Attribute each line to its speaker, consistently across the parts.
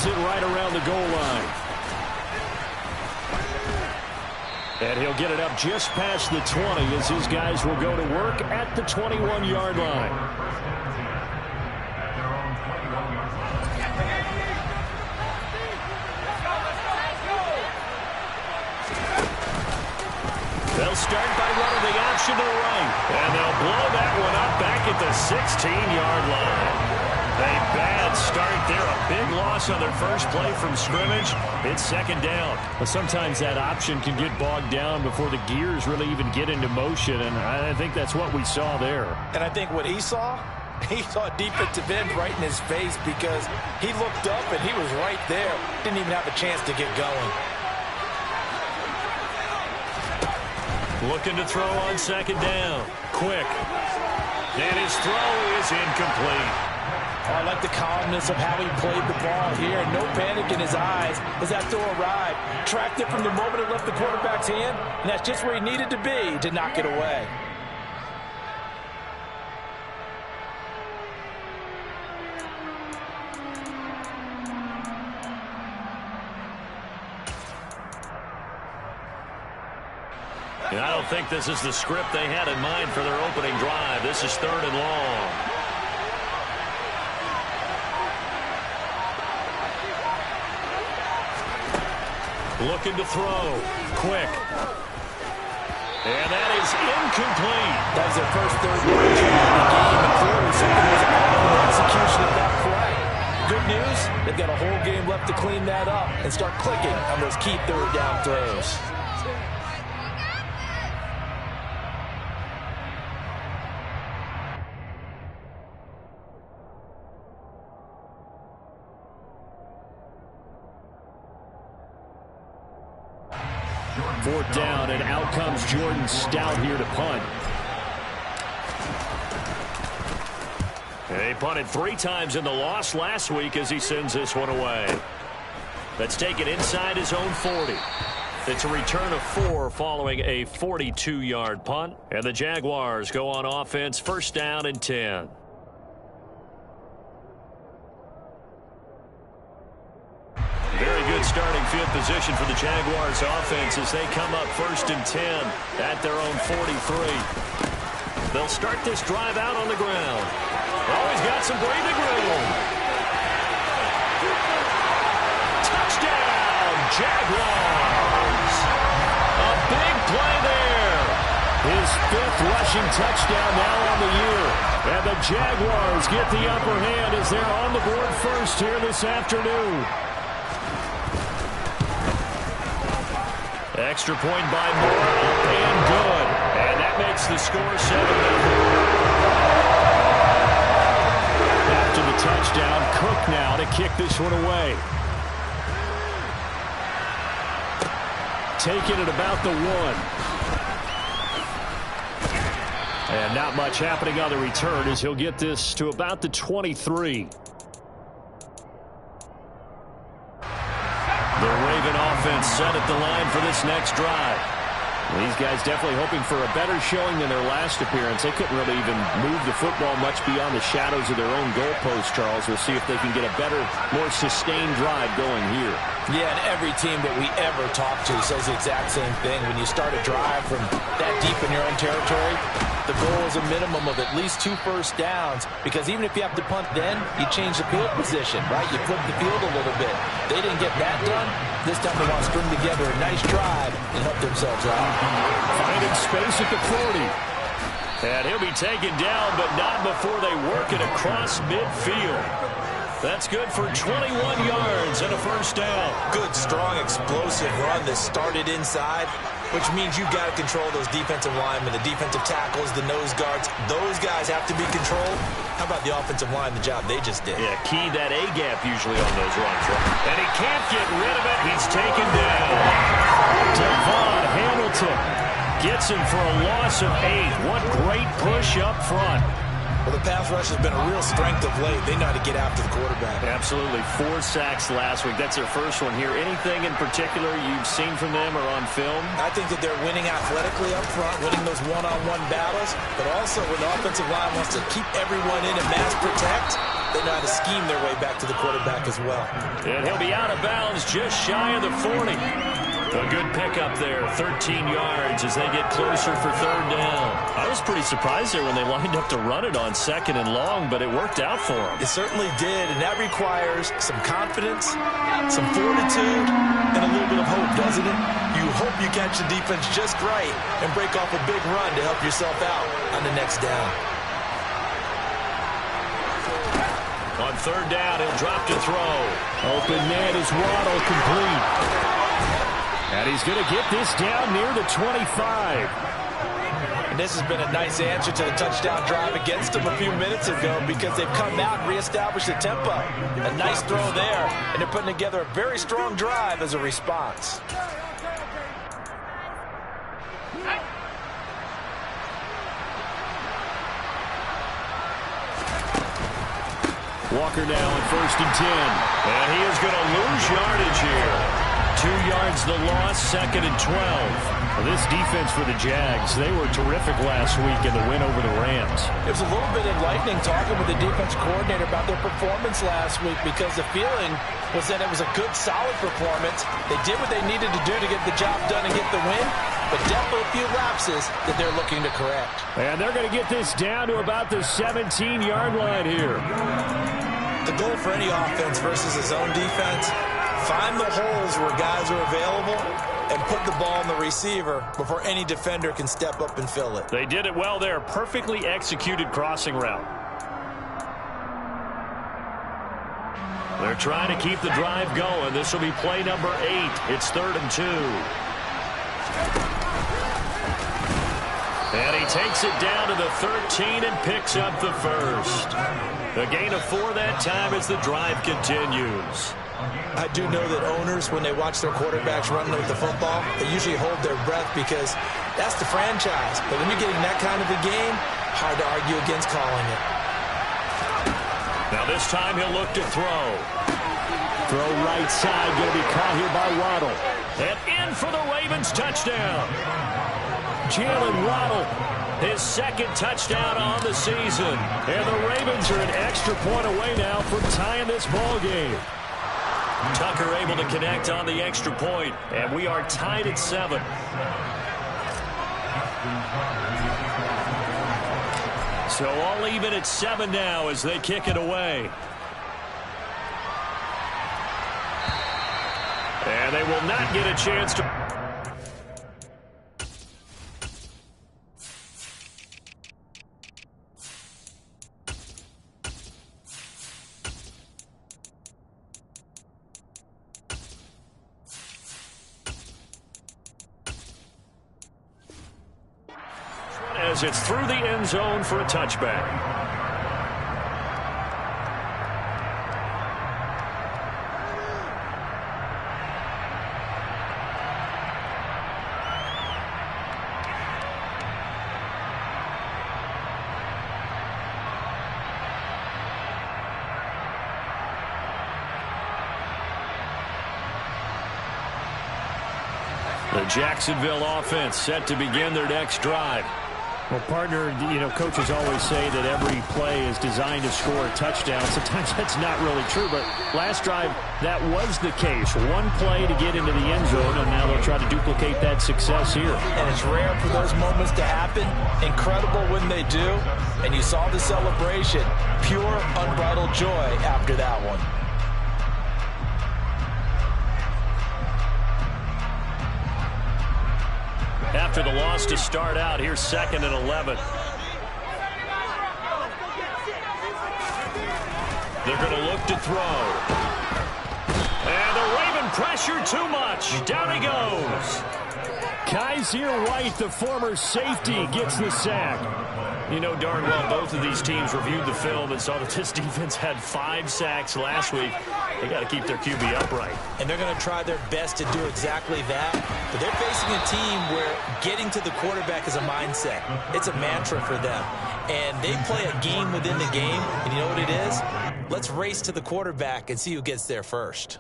Speaker 1: Gets it right around the goal line. And he'll get it up just past the 20 as his guys will go to work at the 21-yard line. They'll start by running the option to the right. And they'll blow that one up back at the 16-yard line. A bad start there. A big loss on their first play from scrimmage. It's second down. Well, sometimes that option can get bogged down before the gears really even get into motion, and I think that's what we saw there.
Speaker 2: And I think what he saw a defensive end right in his face because he looked up and he was right there. Didn't even have a chance to get going.
Speaker 1: Looking to throw on second down. Quick. And his throw is incomplete.
Speaker 2: I like the calmness of how he played the ball here. No panic in his eyes as that throw arrived. Tracked it from the moment it left the quarterback's hand, and that's just where he needed to be to knock it away.
Speaker 1: And I don't think this is the script they had in mind for their opening drive. This is 3rd and long. Looking to throw. Quick. And that is incomplete.
Speaker 2: That was their first third down in the game, and clearly something was off in the execution of that play. Good news, they've got a whole game left to clean that up and start clicking on those key third down throws.
Speaker 1: Fourth down, and out comes Jordan Stout here to punt. He punted 3 times in the loss last week as he sends this one away. Let's take it inside his own 40. It's a return of 4 following a 42-yard punt. And the Jaguars go on offense, first down and 10. Very good starting field position for the Jaguars offense as they come up first and 10 at their own 43. They'll start this drive out on the ground. Oh, he's got some breathing room. Touchdown, Jaguars. A big play there. His 5th rushing touchdown now on the year. And the Jaguars get the upper hand as they're on the board first here this afternoon. Extra point by Moore, up and good. And that makes the score 7-0. After the touchdown, Cook now to kick this one away. Taking it about the 1. And not much happening on the return as he'll get this to about the 23. The Raven offense set at the line for this next drive. These guys definitely hoping for a better showing than their last appearance. They couldn't really even move the football much beyond the shadows of their own goalpost, Charles. We'll see if they can get a better, more sustained drive going here.
Speaker 2: Yeah, and every team that we ever talk to says the exact same thing. When you start a drive from that deep in your own territory, the goal is a minimum of at least 2 first downs, because even if you have to punt then, you change the field position, right? You flip the field a little bit. They didn't get that done. This time they want to string together a nice drive and help themselves out.
Speaker 1: Finding space at the 40. And he'll be taken down, but not before they work it across midfield. That's good for 21 yards and a first down.
Speaker 2: Good, strong, explosive run that started inside, which means you've got to control those defensive linemen, the defensive tackles, the nose guards. Those guys have to be controlled. How about the offensive line, the job they just did?
Speaker 1: Yeah, key that A-gap usually on those runs, right? And he can't get rid of it. He's taken down. Devon Hamilton gets him for a loss of 8. What great push up front.
Speaker 2: Well, the pass rush has been a real strength of late. They know how to get after the quarterback.
Speaker 1: Absolutely. 4 sacks last week. That's their first one here. Anything in particular you've seen from them or on film?
Speaker 2: I think that they're winning athletically up front, winning those one-on-one battles, but also when the offensive line wants to keep everyone in and mass protect, they know how to scheme their way back to the quarterback as well.
Speaker 1: And he'll be out of bounds just shy of the 40. A good pickup there, 13 yards as they get closer for 3rd down. I was pretty surprised there when they lined up to run it on 2nd and long, but it worked out for them.
Speaker 2: It certainly did, and that requires some confidence, some fortitude, and a little bit of hope, doesn't it? You hope you catch the defense just right and break off a big run to help yourself out on the next down.
Speaker 1: On 3rd down, he'll drop to throw. Open man is Waddle, complete. And he's going to get this down near the 25.
Speaker 2: And this has been a nice answer to the touchdown drive against them a few minutes ago because they've come out and reestablished the tempo. A nice throw there, and they're putting together a very strong drive as a response.
Speaker 1: Walker now on 1st and 10. And he is going to lose yardage here. 2 yards the loss, 2nd and 12. Well, this defense for the Jags, they were terrific last week in the win over the Rams.
Speaker 2: It was a little bit enlightening talking with the defense coordinator about their performance last week because the feeling was that it was a good, solid performance. They did what they needed to do to get the job done and get the win, but definitely a few lapses that they're looking to correct.
Speaker 1: And they're going to get this down to about the 17-yard line here.
Speaker 2: The goal for any offense versus his own defense, find the holes where guys are available and put the ball on the receiver before any defender can step up and fill it.
Speaker 1: They did it well there. Perfectly executed crossing route. They're trying to keep the drive going. This will be play number 8. It's 3rd and 2. And he takes it down to the 13 and picks up the first. A gain of 4 that time as the drive continues.
Speaker 2: I do know that owners, when they watch their quarterbacks running with the football, they usually hold their breath because that's the franchise. But when you're getting that kind of a game, hard to argue against calling it.
Speaker 1: Now this time he'll look to throw. Throw right side, going to be caught here by Waddle. And in for the Ravens touchdown. Jalen Waddle, his 2nd touchdown on the season. And the Ravens are an extra point away now from tying this ball game. Tucker able to connect on the extra point, and we are tied at 7. So all even at 7 now as they kick it away. And they will not get a chance to... as it's through the end zone for a touchback. The Jacksonville offense set to begin their next drive. Well, partner, coaches always say that every play is designed to score a touchdown. Sometimes that's not really true, but last drive, that was the case. One play to get into the end zone, and now they'll try to duplicate that success here.
Speaker 2: And it's rare for those moments to happen. Incredible when they do. And you saw the celebration. Pure, unbridled joy after that one.
Speaker 1: After the loss to start out, here's 2nd and 11. They're going to look to throw. And the Raven pressure too much. Down he goes. Kaiser White, the former safety, gets the sack. You know darn well both of these teams reviewed the film and saw that this defense had 5 sacks last week. They got to keep their QB upright.
Speaker 2: And they're going to try their best to do exactly that. But they're facing a team where getting to the quarterback is a mindset. It's a mantra for them. And they play a game within the game. And you know what it is? Let's race to the quarterback and see who gets there first.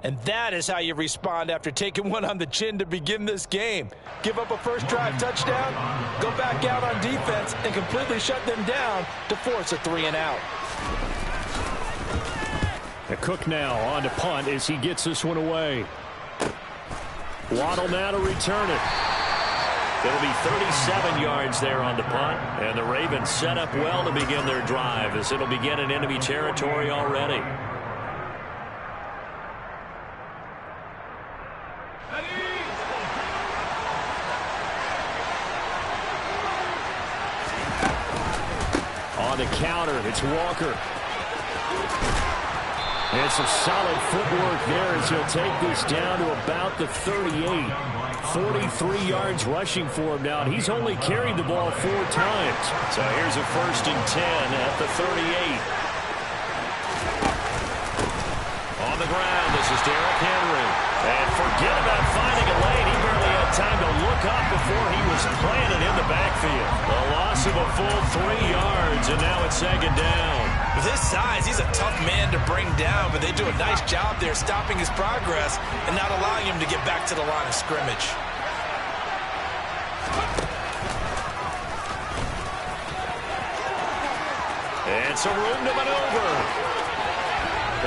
Speaker 2: And that is how you respond after taking one on the chin to begin this game. Give up a first drive touchdown, go back out on defense, and completely shut them down to force a 3-and-out.
Speaker 1: A Cook now on to punt as he gets this one away. Waddle now to return it. It'll be 37 yards there on the punt. And the Ravens set up well to begin their drive as it'll begin in enemy territory already. On the counter, it's Walker. And some solid footwork there as he'll take this down to about the 38. 43 yards rushing for him now. And he's only carried the ball 4 times. So here's a 1st and 10 at the 38. On the ground, this is Derrick Henry. And forget about finding a lane. He barely had time to look up before he was planted in the backfield. A loss of a full 3 yards, and now it's 2nd down.
Speaker 2: With his size, he's a tough man to bring down, but they do a nice job there stopping his progress and not allowing him to get back to the line of scrimmage.
Speaker 1: And some room to maneuver.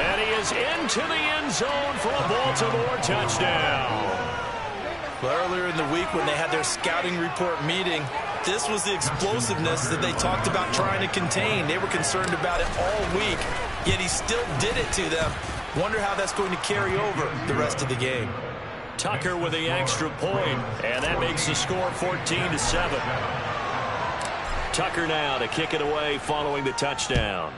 Speaker 1: And he is into the end zone for a Baltimore touchdown.
Speaker 2: Well, earlier in the week when they had their scouting report meeting, this was the explosiveness that they talked about trying to contain. They were concerned about it all week, yet he still did it to them. Wonder how that's going to carry over the rest of the game.
Speaker 1: Tucker with the extra point, and that makes the score 14-7. Tucker now to kick it away following the touchdown.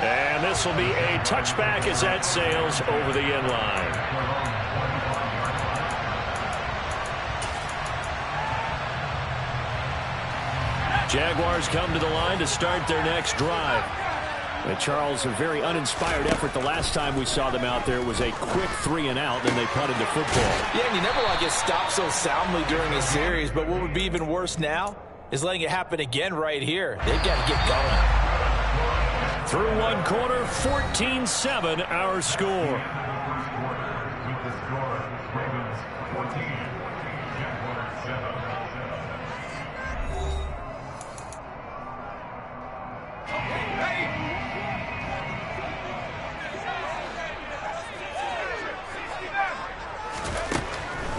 Speaker 1: And this will be a touchback as that sails over the end line. Jaguars come to the line to start their next drive. And Charles, a very uninspired effort the last time we saw them out there. It was a quick 3-and-out, then they punted the football.
Speaker 2: Yeah, and you never want to get stopped so soundly during a series, but what would be even worse now is letting it happen again right here. They've got to get going.
Speaker 1: Through one quarter, 14-7 our score.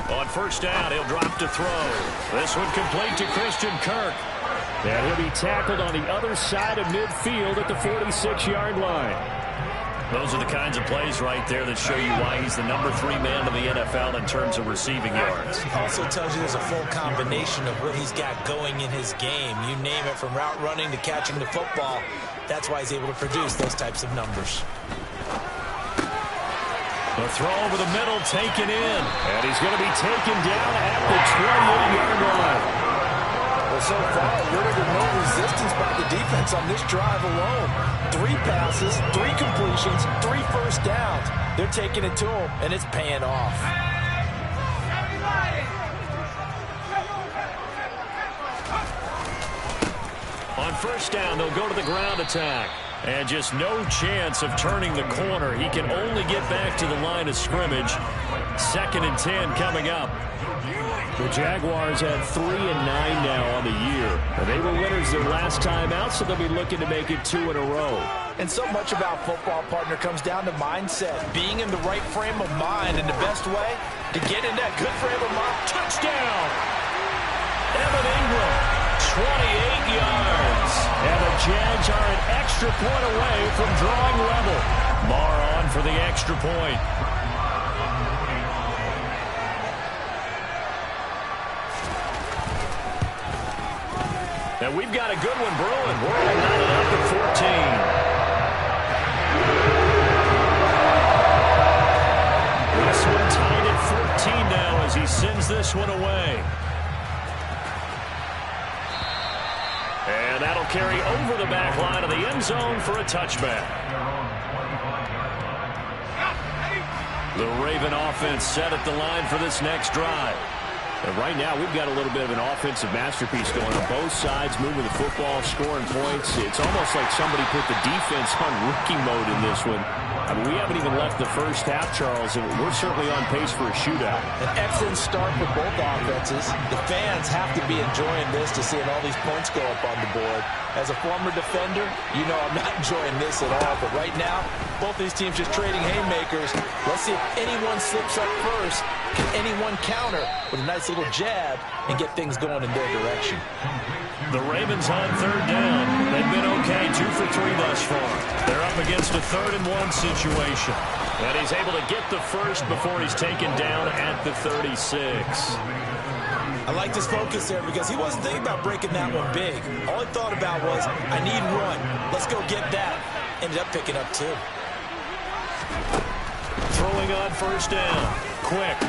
Speaker 1: On 1st down, he'll drop to throw. This one complete to Christian Kirk. And he'll be tackled on the other side of midfield at the 46-yard line. Those are the kinds of plays right there that show you why he's the number 3 man in the NFL in terms of receiving yards.
Speaker 2: Also tells you there's a full combination of what he's got going in his game. You name it, from route running to catching the football. That's why he's able to produce those types of numbers.
Speaker 1: The throw over the middle taken in. And he's going to be taken down at the 28-yard line.
Speaker 2: Well, so far, little to no resistance by the defense on this drive alone. 3 passes, 3 completions, 3 first downs. They're taking it to him, and it's paying off.
Speaker 1: On 1st down, they'll go to the ground attack. And just no chance of turning the corner. He can only get back to the line of scrimmage. 2nd and 10 coming up. The Jaguars had 3-9 now on the year. And they were winners their last time out, so they'll be looking to make it 2 in a row.
Speaker 2: And so much about football, partner, comes down to mindset. Being in the right frame of mind, and the best way to get in that good frame of mind. Touchdown!
Speaker 1: Evan Ingram, 28 yards. And the Jags are an extra point away from drawing level. Marr on for the extra point. And we've got a good one brewing. We're all knotted up at 14. This one tied at 14 now as he sends this one away. And That'll carry over the back line of the end zone for a touchback. The Raven offense set at the line for this next drive. And right now, we've got a little bit of an offensive masterpiece going on both sides, moving the football, scoring points. It's almost like somebody put the defense on rookie mode in this one. I mean, we haven't even left the first half, Charles, and we're certainly on pace for a shootout.
Speaker 2: An excellent start for both offenses. The fans have to be enjoying this to seeing all these points go up on the board. As a former defender, you know I'm not enjoying this at all. But right now, both these teams just trading haymakers. Let's see if anyone slips up first. Can anyone counter with a nice little jab and get things going in their direction?
Speaker 1: The Ravens on third down. They've been okay, 2 for 3 thus far. They're up against a 3rd-and-1 situation. And he's able to get the first before he's taken down at the 36.
Speaker 2: I like this focus there because he wasn't thinking about breaking that one big. All he thought about was, I need 1. Let's go get that. Ended up picking up 2.
Speaker 1: Throwing on first down. Quick.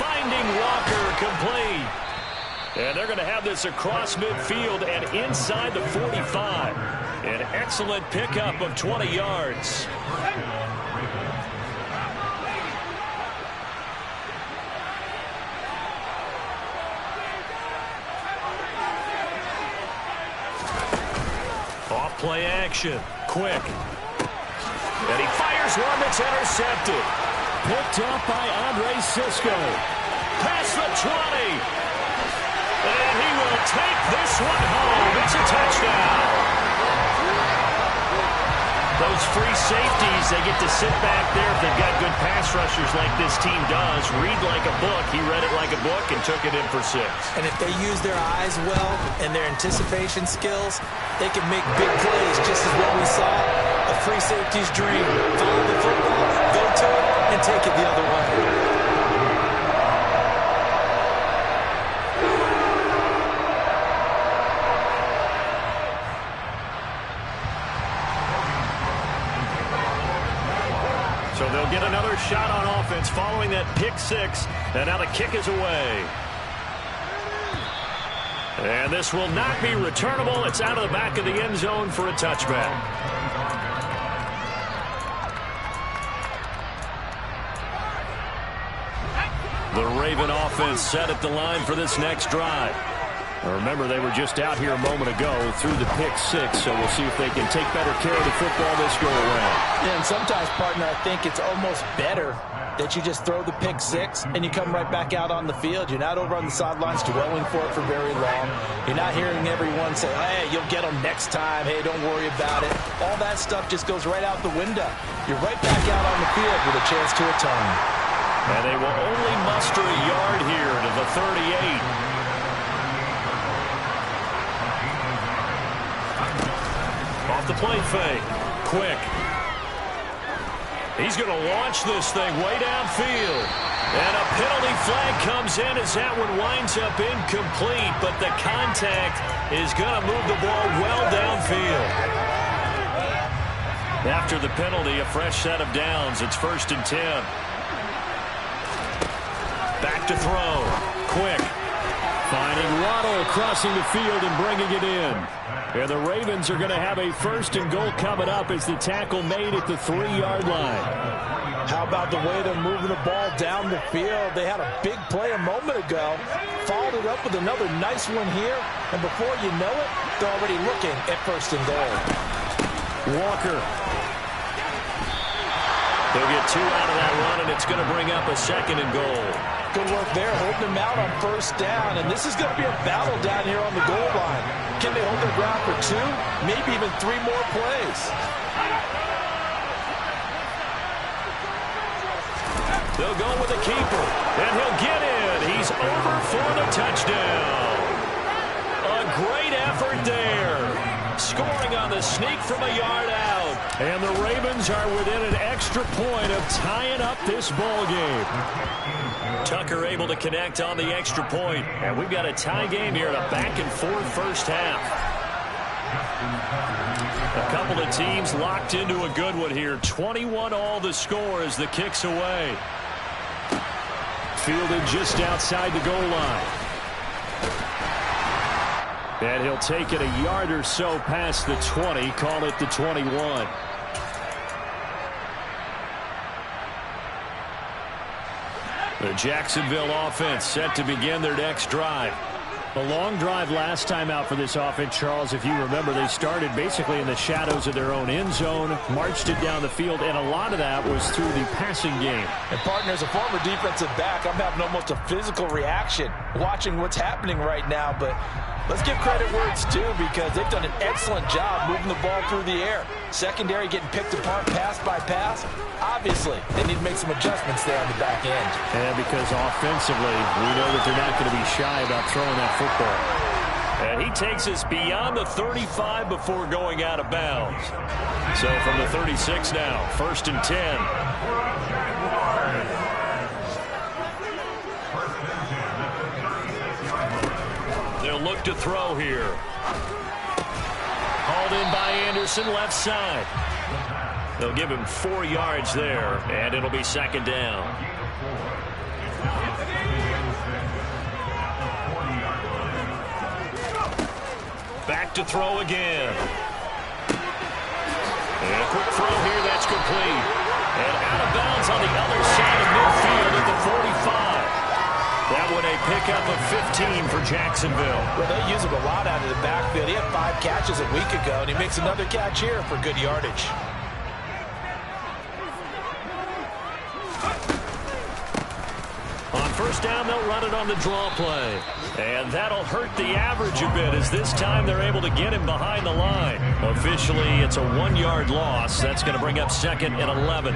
Speaker 1: Finding Walker, complete. And they're going to have this across midfield and inside the 45. An excellent pickup of 20 yards. Off play action. Quick. And he fires one that's intercepted. Picked up by Andre Cisco. Past the 20. And he will take this one home. It's a touchdown. Those free safeties, they get to sit back there if they've got good pass rushers like this team does. Read like a book. He read it like a book and took it in for 6.
Speaker 2: And if they use their eyes well and their anticipation skills, they can make big plays, just as what we saw. A free safety's dream. Follow the football, go to it, and take it the other way.
Speaker 1: So they'll get another shot on offense following that pick 6. And now the kick is away. And this will not be returnable. It's out of the back of the end zone for a touchback. The Raven offense set at the line for this next drive. Remember, they were just out here a moment ago through the pick 6, so we'll see if they can take better care of the football this go-around.
Speaker 2: Yeah, and sometimes, partner, I think it's almost better that you just throw the pick 6 and you come right back out on the field. You're not over on the sidelines dwelling for it for very long. You're not hearing everyone say, hey, you'll get them next time. Hey, don't worry about it. All that stuff just goes right out the window. You're right back out on the field with a chance to atone.
Speaker 1: And they will only muster a yard here to the 38. Off the play fake. Quick. He's going to launch this thing way downfield. And a penalty flag comes in as that one winds up incomplete, but the contact is going to move the ball well downfield. After the penalty, a fresh set of downs. It's 1st and 10. Back to throw. Quick. Finding Waddle crossing the field and bringing it in. And the Ravens are going to have a 1st and goal coming up as the tackle made at the 3-yard line.
Speaker 2: How about the way they're moving the ball down the field? They had a big play a moment ago. Followed it up with another nice one here. And before you know it, they're already looking at 1st and goal.
Speaker 1: Walker. They'll get 2 out of that run, and it's going to bring up a 2nd and goal.
Speaker 2: Good work there, holding them out on 1st down. And this is going to be a battle down here on the goal line. Can they hold their ground for 2, maybe even 3 more plays?
Speaker 1: They'll go with the keeper, and he'll get in. He's over for the touchdown. A great effort there. Scoring on the sneak from a yard out. And the Ravens are within an extra point of tying up this ball game. Tucker able to connect on the extra point. And we've got a tie game here in a back-and-forth first half. A couple of teams locked into a good one here. 21-all the score as the kick's away. Fielded just outside the goal line. And he'll take it a yard or so past the 20, call it the 21. The Jacksonville offense set to begin their next drive. A long drive last time out for this offense, Charles. If you remember, they started basically in the shadows of their own end zone, marched it down the field, and a lot of that was through the passing game.
Speaker 2: And, partner, as a former defensive back, I'm having almost a physical reaction watching what's happening right now. But let's give credit where it's due, because they've done an excellent job moving the ball through the air. Secondary getting picked apart pass by pass. Obviously, they need to make some adjustments there on the back end.
Speaker 1: And because offensively, we know that they're not going to be shy about throwing that football. And he takes us beyond the 35 before going out of bounds. So from the 36 now, 1st and 10. They'll look to throw here. Hauled in by Anderson, left side. They'll give him 4 yards there, and it'll be 2nd down. Back to throw again. And a quick throw here, that's complete. And out of bounds on the other side of midfield at the 45. That one a pickup of 15 for Jacksonville.
Speaker 2: Well, they use him a lot out of the backfield. He had 5 catches a week ago, and he makes another catch here for good yardage.
Speaker 1: On 1st down, they'll run it on the draw play. And that'll hurt the average a bit, as this time they're able to get him behind the line. Officially, it's a 1-yard loss. That's going to bring up 2nd and 11.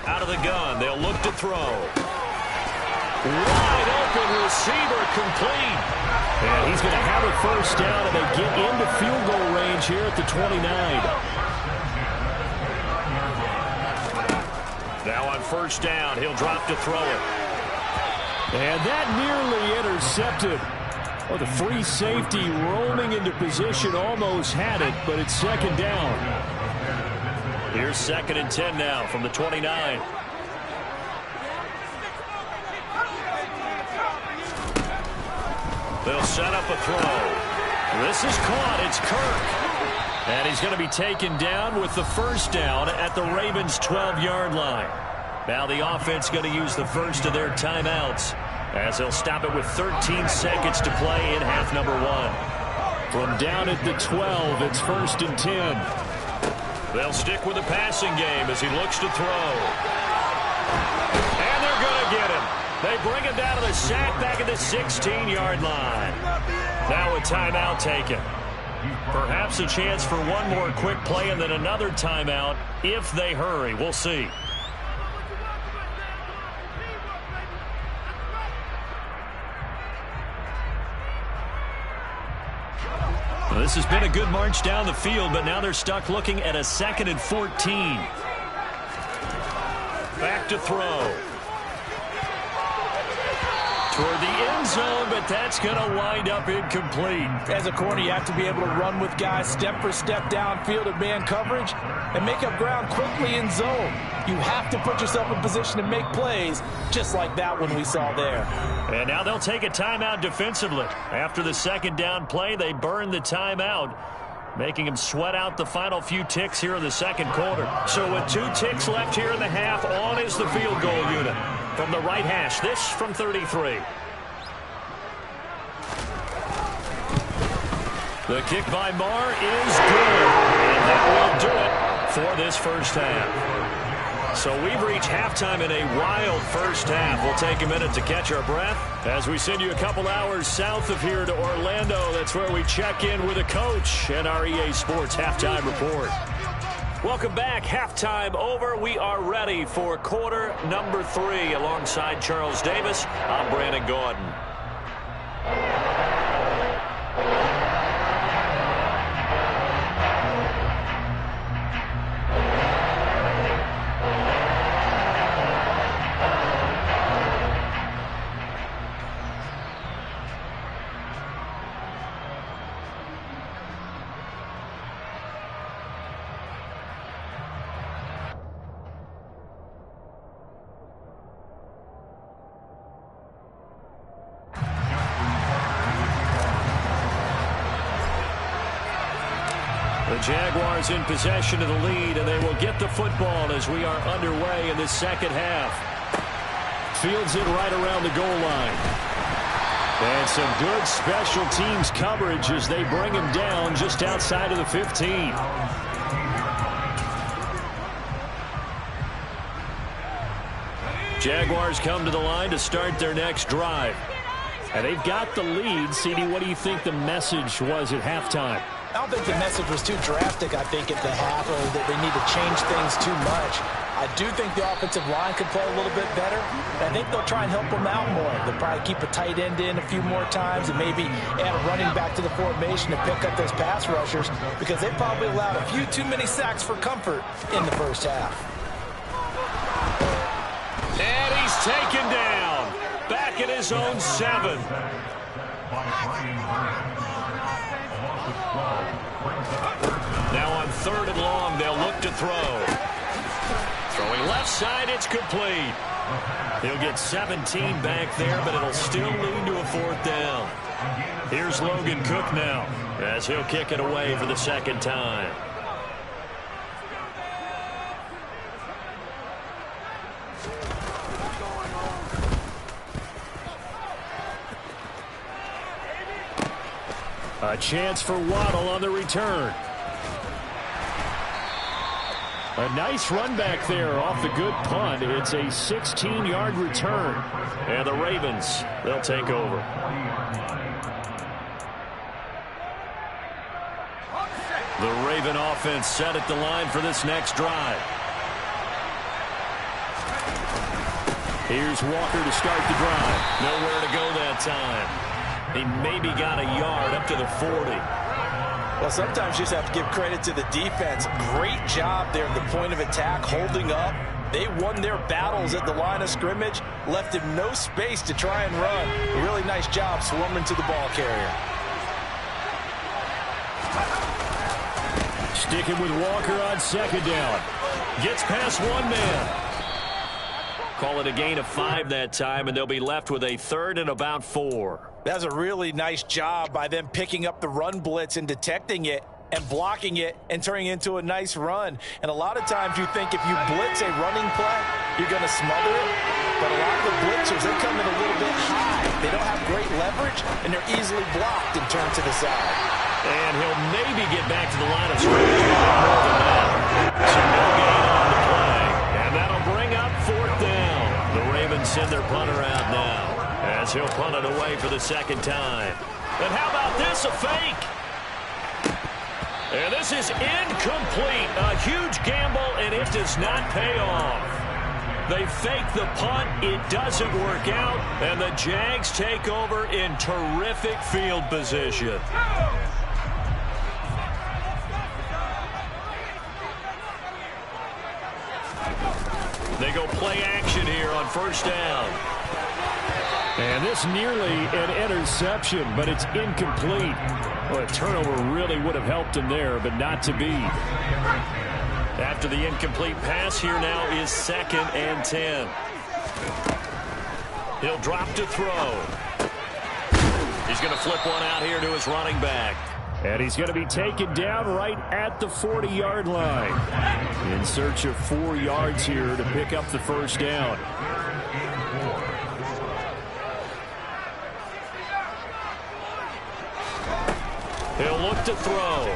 Speaker 1: Out of the gun, they'll look to throw. Wide open receiver, complete. And he's going to have a 1st down, and they get into field goal range here at the 29. Now on 1st down, he'll drop to throw it. And that nearly intercepted. Oh, the free safety roaming into position almost had it, but it's 2nd down. Here's 2nd and 10 now from the 29. They'll set up a throw. This is caught. It's Kirk. And he's going to be taken down with the 1st down at the Ravens' 12-yard line. Now the offense going to use the first of their timeouts, as they'll stop it with 13 seconds to play in half number 1. From down at the 12, it's 1st and 10. They'll stick with the passing game as he looks to throw. And they're going to get him. They bring him down to the sack back at the 16-yard line. Now a timeout taken. Perhaps a chance for one more quick play and then another timeout if they hurry. We'll see. Well, this has been a good march down the field, but now they're stuck looking at a 2nd and 14. Back to throw. Toward the end zone, but that's going to wind up incomplete.
Speaker 2: As a corner, you have to be able to run with guys step for step downfield of man coverage and make up ground quickly in zone. You have to put yourself in position to make plays, just like that one we saw there.
Speaker 1: And now they'll take a timeout defensively. After the 2nd down play, they burn the timeout, making them sweat out the final few ticks here in the 2nd quarter. So with 2 ticks left here in the half, on is the field goal unit. From the right hash, this from 33. The kick by Marr is good. And that will do it for this 1st half. So we've reached halftime in a wild 1st half. We'll take a minute to catch our breath as we send you a couple hours south of here to Orlando. That's where we check in with a coach and our EA Sports Halftime Report. Welcome back. Halftime over. We are ready for quarter number 3. Alongside Charles Davis, I'm Brandon Gordon. The Jaguars in possession of the lead, and they will get the football as we are underway in the second half. Fields it right around the goal line. And some good special teams coverage as they bring him down just outside of the 15. Jaguars come to the line to start their next drive. And they've got the lead. CD, what do you think the message was at halftime?
Speaker 2: I don't think the message was too drastic, I think, at the half, or that they need to change things too much. I do think the offensive line could play a little bit better. I think they'll try and help them out more. They'll probably keep a tight end in a few more times and maybe add a running back to the formation to pick up those pass rushers, because they probably allowed a few too many sacks for comfort in the first half.
Speaker 1: And he's taken down. Back at his own 7. Now on 3rd and long, they'll look to throw. Throwing left side, it's complete. He'll get 17 back there, but it'll still lead to a 4th down. Here's Logan Cook now, as he'll kick it away for the second time. A chance for Waddle on the return. A nice run back there off the good punt. It's a 16-yard return. And the Ravens, they'll take over. The Raven offense set at the line for this next drive. Here's Walker to start the drive. Nowhere to go that time. He maybe got a yard up to the 40.
Speaker 2: Well, sometimes you just have to give credit to the defense. Great job there at the point of attack, holding up. They won their battles at the line of scrimmage, left him no space to try and run. A really nice job swarming to the ball carrier.
Speaker 1: Sticking with Walker on 2nd down. Gets past one man. Call it a gain of 5 that time, and they'll be left with a 3rd and about 4.
Speaker 2: That's a really nice job by them picking up the run blitz and detecting it and blocking it and turning it into a nice run. And a lot of times you think if you blitz a running play, you're going to smother it. But a lot of the blitzers, they come in a little bit high. They don't have great leverage, and they're easily blocked and turned to the side.
Speaker 1: And he'll maybe get back to the line of scrimmage with more than that. So no gain on the play. And that'll bring up 4th down. The Ravens send their punter out now, as he'll punt it away for the 2nd time. And how about this, a fake? And this is incomplete. A huge gamble, and it does not pay off. They fake the punt. It doesn't work out, and the Jags take over in terrific field position. They go play action here on 1st down. And this nearly an interception, but it's incomplete. Well, a turnover really would have helped him there, but not to be. After the incomplete pass, here now is 2nd and 10. He'll drop to throw. He's going to flip one out here to his running back. And he's going to be taken down right at the 40-yard line. In search of 4 yards here to pick up the 1st down. He'll look to throw.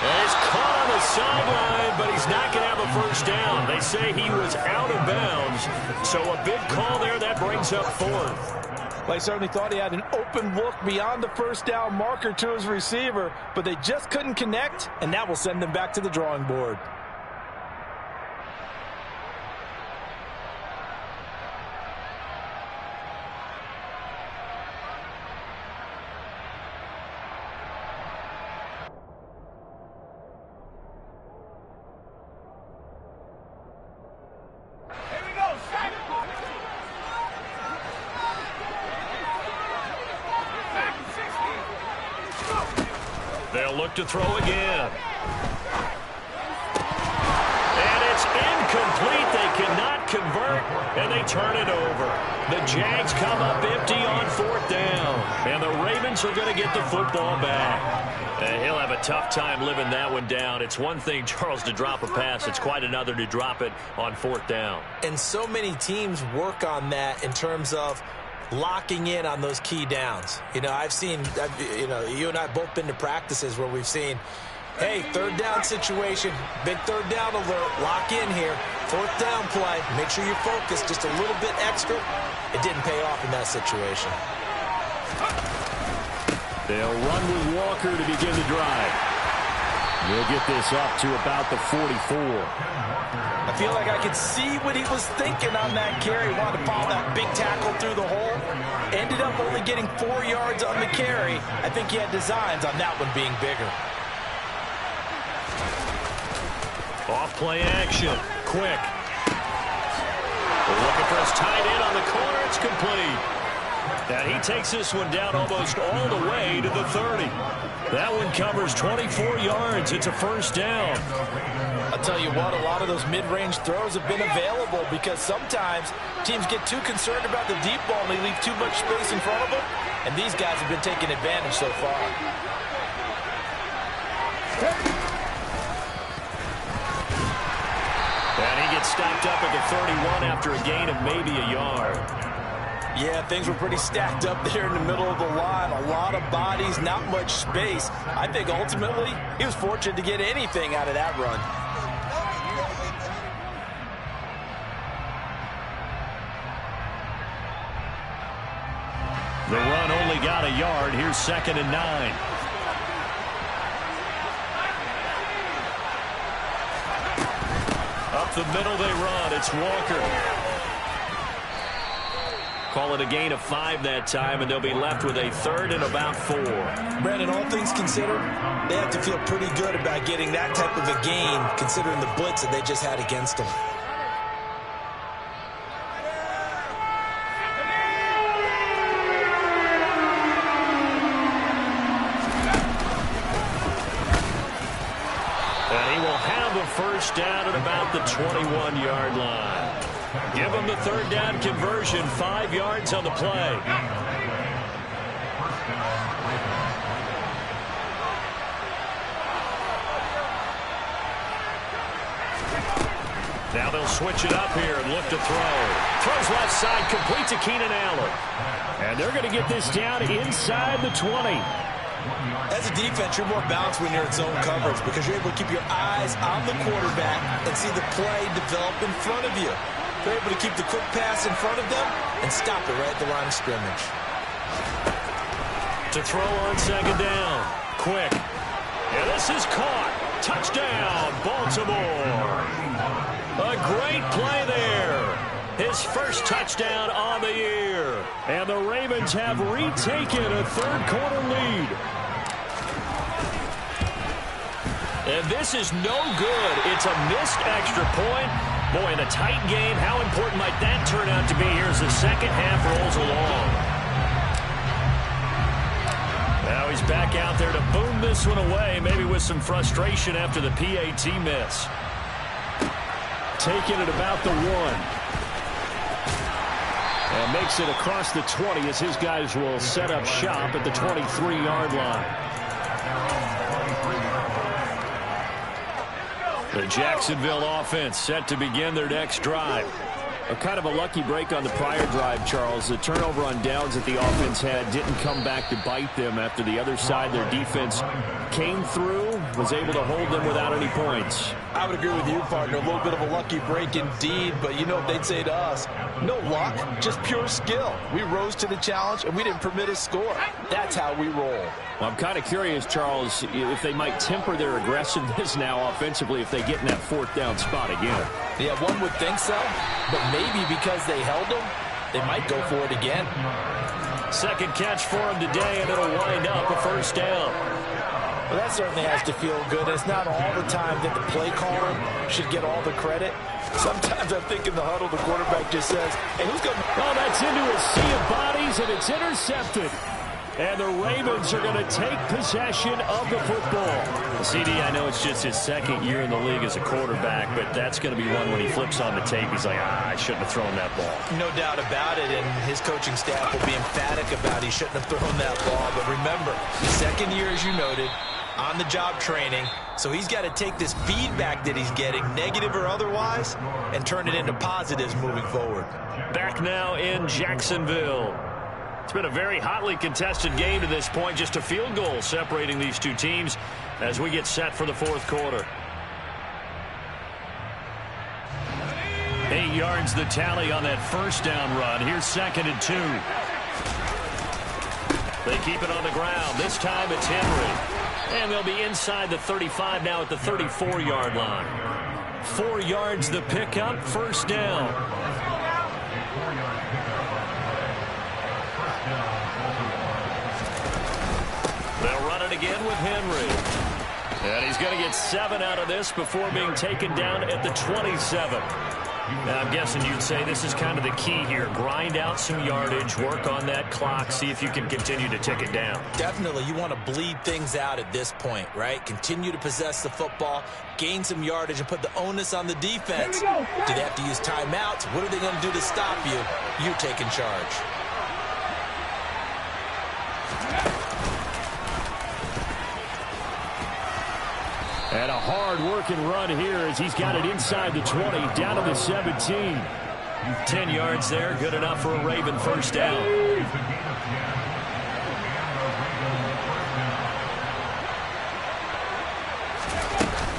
Speaker 1: And he's caught on the sideline, but he's not going to have a 1st down. They say he was out of bounds. So a big call there. That brings up 4th.
Speaker 2: They certainly thought he had an open look beyond the 1st down marker to his receiver, but they just couldn't connect, and that will send them back to the drawing board.
Speaker 1: They'll look to throw again. And it's incomplete. They cannot convert, and they turn it over. The Jags come up empty on 4th down. And the Ravens Ravens are going to get the football back. He'll have a tough time living that one down. It's one thing, Charles, to drop a pass. It's quite another to drop it on 4th down.
Speaker 2: And so many teams work on that in terms of locking in on those key downs. You know, you and I both been to practices where we've seen, hey, 3rd down situation, big 3rd down alert, lock in here. 4th down play, make sure you're focused just a little bit extra. It didn't pay off in that situation.
Speaker 1: They'll run with Walker to begin the drive. We'll get this up to about the 44.
Speaker 2: I feel like I could see what he was thinking on that carry. Wanted to follow that big tackle through the hole. Ended up only getting 4 yards on the carry. I think he had designs on that one being bigger.
Speaker 1: Off play action. Quick. Looking for his tight end on the corner. It's complete. And he takes this one down almost all the way to the 30. That one covers 24 yards. It's a 1st down.
Speaker 2: I'll tell you what, a lot of those mid-range throws have been available because sometimes teams get too concerned about the deep ball and they leave too much space in front of them. And these guys have been taking advantage so far.
Speaker 1: And he gets stopped up at the 31 after a gain of maybe a yard.
Speaker 2: Yeah, things were pretty stacked up there in the middle of the line. A lot of bodies, not much space. I think ultimately he was fortunate to get anything out of that run.
Speaker 1: The run only got a yard. Here's 2nd and 9. Up the middle they run. It's Walker. Call it a gain of 5 that time, and they'll be left with a 3rd and about 4.
Speaker 2: Brandon, all things considered, they have to feel pretty good about getting that type of a gain, considering the blitz that they just had against them.
Speaker 1: And he will have a 1st down at about the 21-yard line. Give him the 3rd down conversion, 5 yards on the play. Now they'll switch it up here and look to throw. Throws left side, complete to Keenan Allen. And they're going to get this down inside the 20.
Speaker 2: As a defense, you're more balanced when you're in zone coverage because you're able to keep your eyes on the quarterback and see the play develop in front of you. They're able to keep the quick pass in front of them and stop it right at the line of scrimmage.
Speaker 1: To throw on 2nd down. Quick. And this is caught. Touchdown, Baltimore. A great play there. His 1st touchdown on the year. And the Ravens have retaken a 3rd quarter lead. And this is no good. It's a missed extra point. Boy, in a tight game, how important might that turn out to be here as the 2nd half rolls along? Now he's back out there to boom this one away, maybe with some frustration after the PAT miss. Taking it about the 1. And makes it across the 20 as his guys will set up shop at the 23-yard line. The Jacksonville offense set to begin their next drive. A kind of a lucky break on the prior drive, Charles. The turnover on downs that the offense had didn't come back to bite them after the other side. Their defense came through, was able to hold them without any points.
Speaker 2: I would agree with you, partner. A little bit of a lucky break indeed, but you know what they'd say to us? No luck, just pure skill. We rose to the challenge, and we didn't permit a score. That's how we roll.
Speaker 1: Well, I'm kind of curious, Charles, if they might temper their aggressiveness now offensively if they get in that 4th down spot again.
Speaker 2: Yeah, one would think so, but maybe because they held them, they might go for it again.
Speaker 1: 2nd catch for him today, and it'll wind up a 1st down.
Speaker 2: Well, that certainly has to feel good. It's not all the time that the play caller should get all the credit. Sometimes I think in the huddle, the quarterback just says, hey, who's going to...
Speaker 1: Oh, that's into a sea of bodies, and it's intercepted. And the Ravens are going to take possession of the football.
Speaker 3: CD, I know it's just his second year in the league as a quarterback, but that's going to be one when he flips on the tape. He's like, I shouldn't have thrown that ball.
Speaker 2: No doubt about it, and his coaching staff will be emphatic about he shouldn't have thrown that ball. But remember, the second year, as you noted, on-the-job training, so he's got to take this feedback that he's getting, negative or otherwise, and turn it into positives moving forward.
Speaker 1: Back now in Jacksonville. It's been a very hotly contested game to this point. Just a field goal separating these two teams as we get set for the fourth quarter. 8 yards the tally on that first down run. Here's 2nd and 2. They keep it on the ground. This time it's Henry. And they'll be inside the 35 now at the 34-yard line. 4 yards the pickup, first down. They'll run it again with Henry. And he's going to get 7 out of this before being taken down at the 27. Now, I'm guessing you'd say this is kind of the key here. Grind out some yardage, work on that clock, see if you can continue to tick it down.
Speaker 2: Definitely. You want to bleed things out at this point, right? Continue to possess the football, gain some yardage, and put the onus on the defense. Do they have to use timeouts? What are they going to do to stop you? You're taking charge.
Speaker 1: And a hard-working run here as he's got it inside the 20, down to the 17. 10 yards there, good enough for a Raven first down.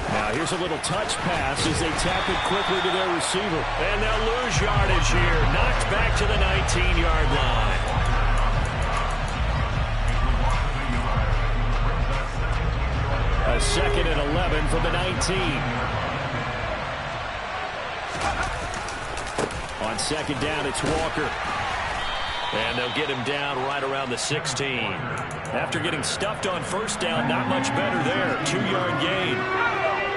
Speaker 1: Now here's a little touch pass as they tap it quickly to their receiver. And they'll lose yardage here, knocked back to the 19-yard line. A 2nd and 11 from the 19. On 2nd down, it's Walker. And they'll get him down right around the 16. After getting stuffed on first down, not much better there. 2-yard gain.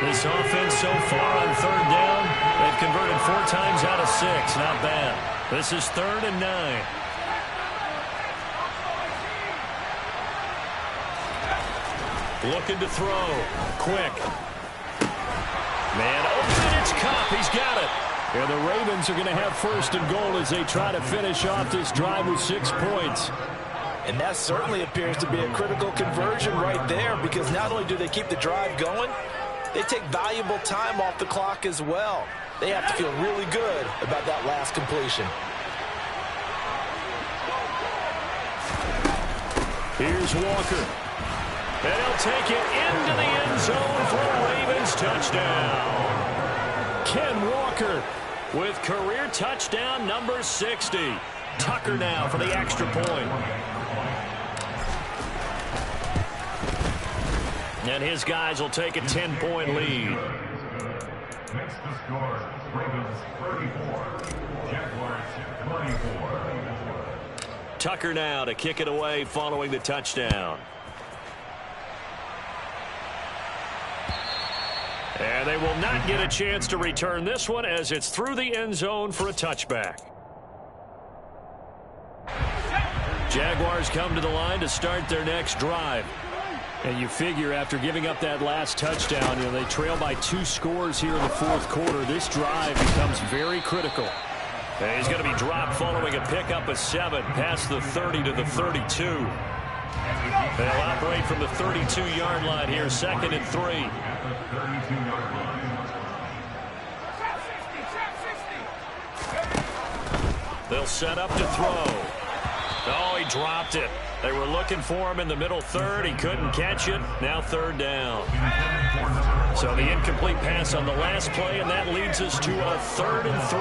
Speaker 1: This offense so far on 3rd down, they've converted 4 times out of 6. Not bad. This is 3rd and 9. Looking to throw. Quick. Man open. It's Cup. He's got it. And the Ravens are going to have 1st and goal as they try to finish off this drive with 6 points.
Speaker 2: And that certainly appears to be a critical conversion right there, because not only do they keep the drive going, they take valuable time off the clock as well. They have to feel really good about that last completion.
Speaker 1: Here's Walker. And he'll take it into the end zone for a Ravens touchdown. Ken Walker with career touchdown number 60. Tucker now for the extra point. And his guys will take a 10-point lead.
Speaker 4: Next to score, Ravens 34, Jaguars 24.
Speaker 1: Tucker now to kick it away following the touchdown. And they will not get a chance to return this one as it's through the end zone for a touchback. Jaguars come to the line to start their next drive. And you figure after giving up that last touchdown, they trail by 2 scores here in the fourth quarter. This drive becomes very critical. And he's going to be dropped following a pickup of 7 past the 30 to the 32. They'll operate from the 32-yard line here, 2nd and 3. They'll set up to throw. Oh, he dropped it. They were looking for him in the middle 3rd. He couldn't catch it. Now 3rd down. So the incomplete pass on the last play, and that leads us to a 3rd and 3.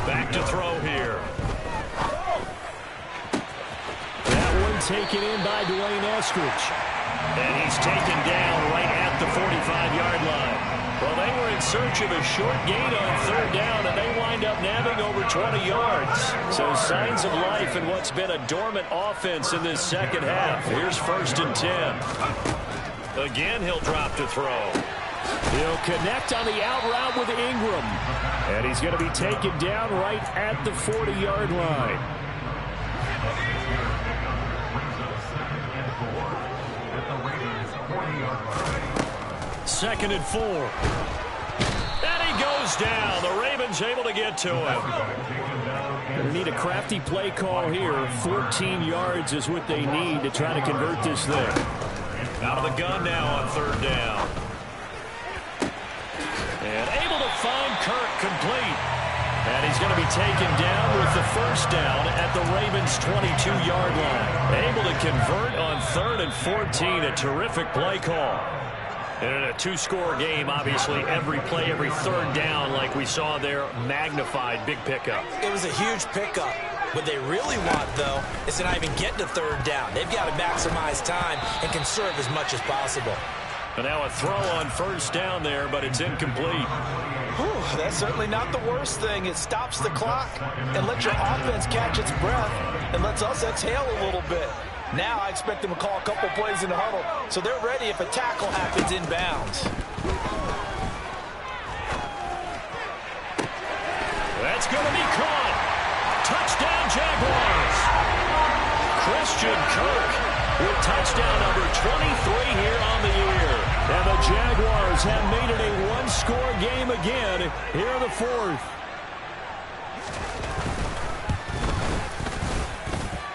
Speaker 1: Back to throw here. That one taken in by Dwayne Eskridge. And he's taken down right at the 45-yard line. Well, they were in search of a short gain on 3rd down, and they wind up nabbing over 20 yards. So signs of life in what's been a dormant offense in this second half. Here's 1st and 10. Again, he'll drop to throw. He'll connect on the out route with Ingram. And he's going to be taken down right at the 40-yard line. 2nd and 4. And he goes down. The Ravens able to get to him.
Speaker 3: They need a crafty play call here. 14 yards is what they need to try to convert this thing.
Speaker 1: Out of the gun now on 3rd down. And able to find Kirk complete. And he's going to be taken down with the 1st down at the Ravens' 22-yard line. Able to convert on 3rd and 14. A terrific play call. And in a 2-score game, obviously, every play, every 3rd down, like we saw there, magnified, big pickup.
Speaker 2: It was a huge pickup. What they really want, though, is to not even get to 3rd down. They've got to maximize time and conserve as much as possible.
Speaker 1: And now a throw on 1st down there, but it's incomplete.
Speaker 2: Whew, that's certainly not the worst thing. It stops the clock and lets your offense catch its breath and lets us exhale a little bit. Now I expect them to call a couple plays in the huddle, so they're ready if a tackle happens inbounds.
Speaker 1: That's going to be caught. Touchdown, Jaguars. Christian Kirk with touchdown number 23 here on the year. And the Jaguars have made it a 1-score game again here in the 4th.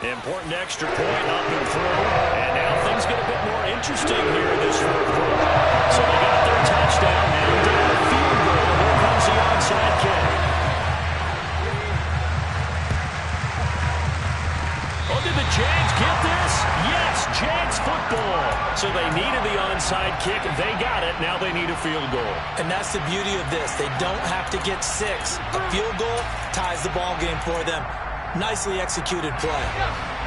Speaker 1: Important extra point up and through. And now things get a bit more interesting here in this 4th quarter. So they got their touchdown. Now down a field goal. Here comes the onside kick. Oh, did the Jags get this? Yes, Jags football. So they needed the onside kick. They got it. Now they need a field goal.
Speaker 2: And that's the beauty of this. They don't have to get 6. A field goal ties the ball game for them. Nicely executed play.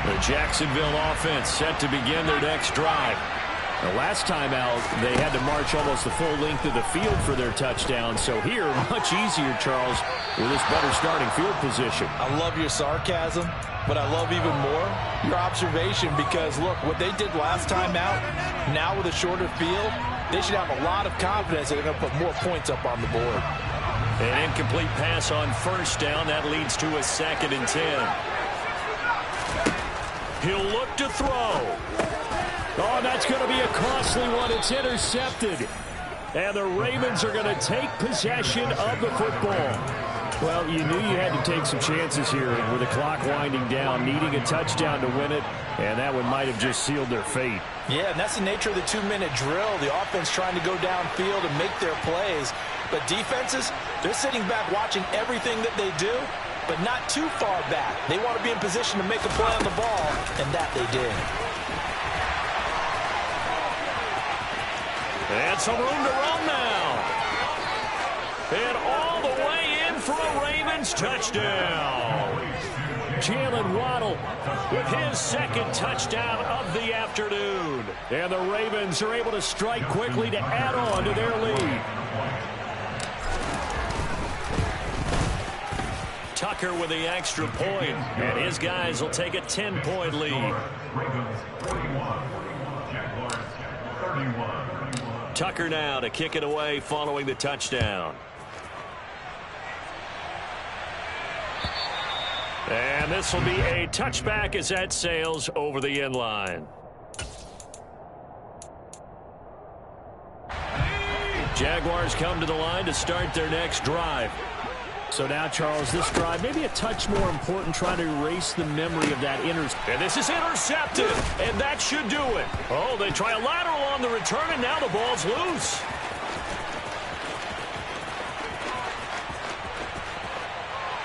Speaker 1: The Jacksonville offense set to begin their next drive.
Speaker 3: The last time out, they had to march almost the full length of the field for their touchdown. So here, much easier, Charles, with this better starting field position.
Speaker 2: I love your sarcasm, but I love even more your observation because, look, what they did last time out, now with a shorter field, they should have a lot of confidence that they're going to put more points up on the board.
Speaker 1: An incomplete pass on 1st down. That leads to a 2nd and 10. He'll look to throw.
Speaker 3: Oh, that's going to be a costly one. It's intercepted. And the Ravens are going to take possession of the football. Well, you knew you had to take some chances here with the clock winding down, needing a touchdown to win it, and that one might have just sealed their fate.
Speaker 2: Yeah, and that's the nature of the 2-minute drill. The offense trying to go downfield and make their plays. But defenses, they're sitting back watching everything that they do, but not too far back. They want to be in position to make a play on the ball, and that they did.
Speaker 1: And some room to run now. And all the way in for a Ravens touchdown. Jalen Waddle with his 2nd touchdown of the afternoon. And the Ravens are able to strike quickly to add on to their lead. Tucker with the extra point, and his guys will take a 10-point lead. Tucker now to kick it away following the touchdown. And this will be a touchback as that sails over the end line. Jaguars come to the line to start their next drive.
Speaker 3: So now, Charles, this drive maybe a touch more important, trying to erase the memory of that interception.
Speaker 1: And this is intercepted, and that should do it. Oh, they try a lateral on the return, and now the ball's loose.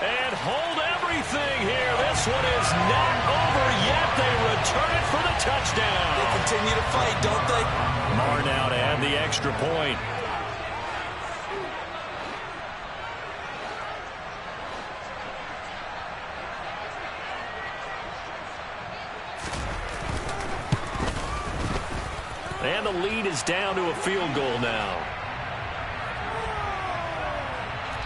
Speaker 1: And hold everything here. This one is not over yet. They return it for the touchdown.
Speaker 2: They continue to fight, don't they?
Speaker 1: Marr now to add the extra point. And the lead is down to a field goal now.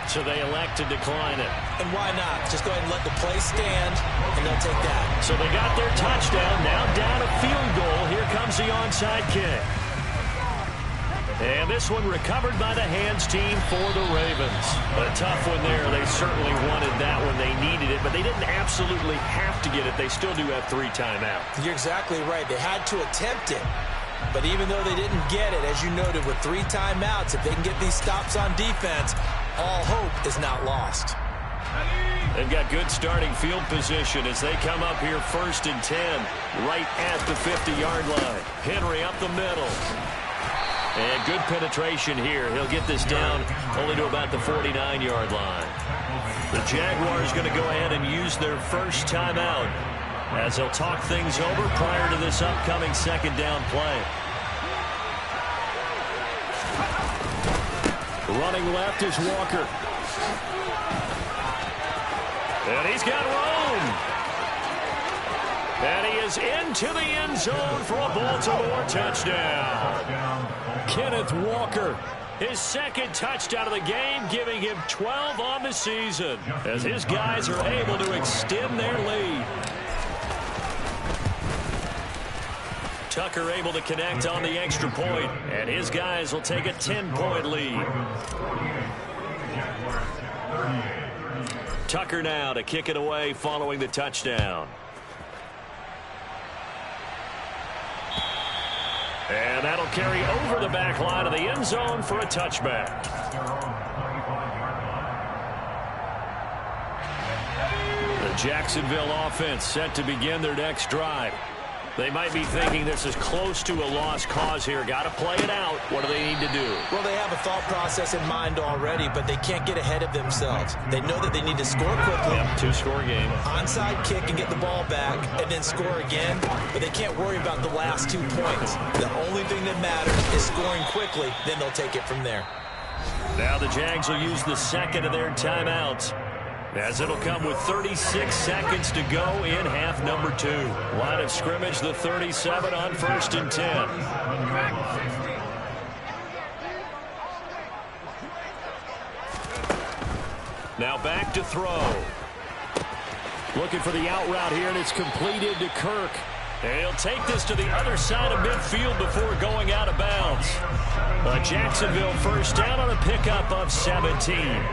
Speaker 1: So they elect to decline it.
Speaker 2: And why not? Just go ahead and let the play stand, and they'll take that.
Speaker 1: So they got their touchdown. Now down a field goal. Here comes the onside kick. And this one recovered by the hands team for the Ravens. A tough one there. They certainly wanted that one. They needed it, but they didn't absolutely have to get it. They still do have 3 timeouts.
Speaker 2: You're exactly right. They had to attempt it. But even though they didn't get it, as you noted, with 3 timeouts, if they can get these stops on defense, all hope is not lost.
Speaker 1: They've got good starting field position as they come up here 1st and 10, right at the 50-yard line. Henry up the middle. And good penetration here. He'll get this down only to about the 49-yard line. The Jaguars going to go ahead and use their first timeout as they'll talk things over prior to this upcoming second down play.
Speaker 3: Running left is Walker.
Speaker 1: And he's got room. And he is into the end zone for a Baltimore touchdown.
Speaker 3: Kenneth Walker.
Speaker 1: His second touchdown of the game, giving him 12 on the season, as his guys are able to extend their lead. Tucker able to connect on the extra point, and his guys will take a 10-point lead. Tucker now to kick it away following the touchdown. And that'll carry over the back line of the end zone for a touchback. The Jacksonville offense set to begin their next drive. They might be thinking this is close to a lost cause here. Got to play it out. What do they need to do?
Speaker 2: Well, they have a thought process in mind already, but they can't get ahead of themselves. They know that they need to score quickly.
Speaker 1: Yep, 2-score game.
Speaker 2: Onside kick and get the ball back and then score again, but they can't worry about the last 2 points. The only thing that matters is scoring quickly, then they'll take it from there.
Speaker 1: Now the Jags will use the second of their timeouts, as it'll come with 36 seconds to go in half number 2. Line of scrimmage, the 37 on 1st and 10. Now back to throw.
Speaker 3: Looking for the out route here, and it's completed to Kirk.
Speaker 1: And he'll take this to the other side of midfield before going out of bounds. A Jacksonville first down on a pickup of 17.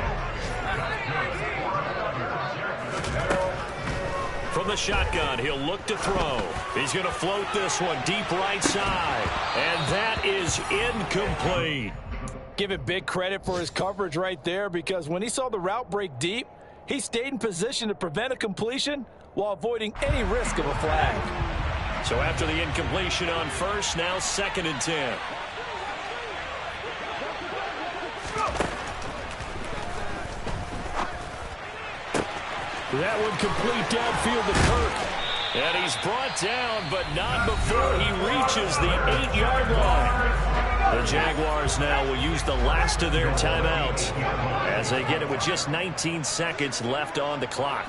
Speaker 1: From the shotgun, he'll look to throw. He's going to float this one deep right side. And that is incomplete.
Speaker 2: Give it big credit for his coverage right there, because when he saw the route break deep, he stayed in position to prevent a completion while avoiding any risk of a flag.
Speaker 1: So after the incompletion on first, now 2nd and 10.
Speaker 3: That one complete downfield to Kirk.
Speaker 1: And he's brought down, but not before he reaches the 8-yard line. The Jaguars now will use the last of their timeouts as they get it with just 19 seconds left on the clock.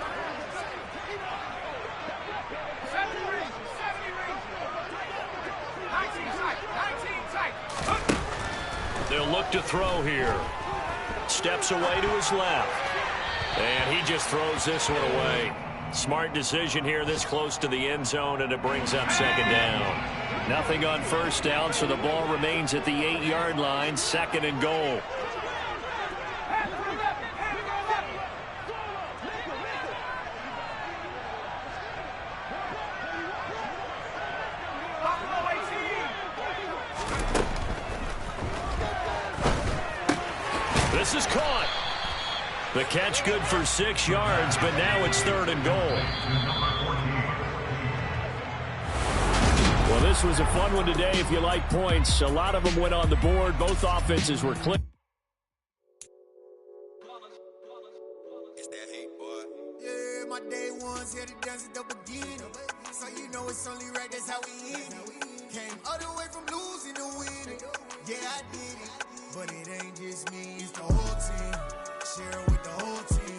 Speaker 1: They'll look to throw here. Steps away to his left. And he just throws this one away. Smart decision here this close to the end zone, and it brings up 2nd down. Nothing on first down, so the ball remains at the 8-yard line, 2nd and goal. This is caught. The catch good for 6 yards, but now it's 3rd and goal.
Speaker 3: Well, this was a fun one today if you like points. A lot of them went on the board. Both offenses were clicking.
Speaker 5: It's that hate, boy. Yeah, my day ones here to dance at the beginning. So you know it's only right, that's how we eat. Came all the way from losing to winning. Yeah, I did it. But it ain't just me, it's the whole team. Share it with the whole team.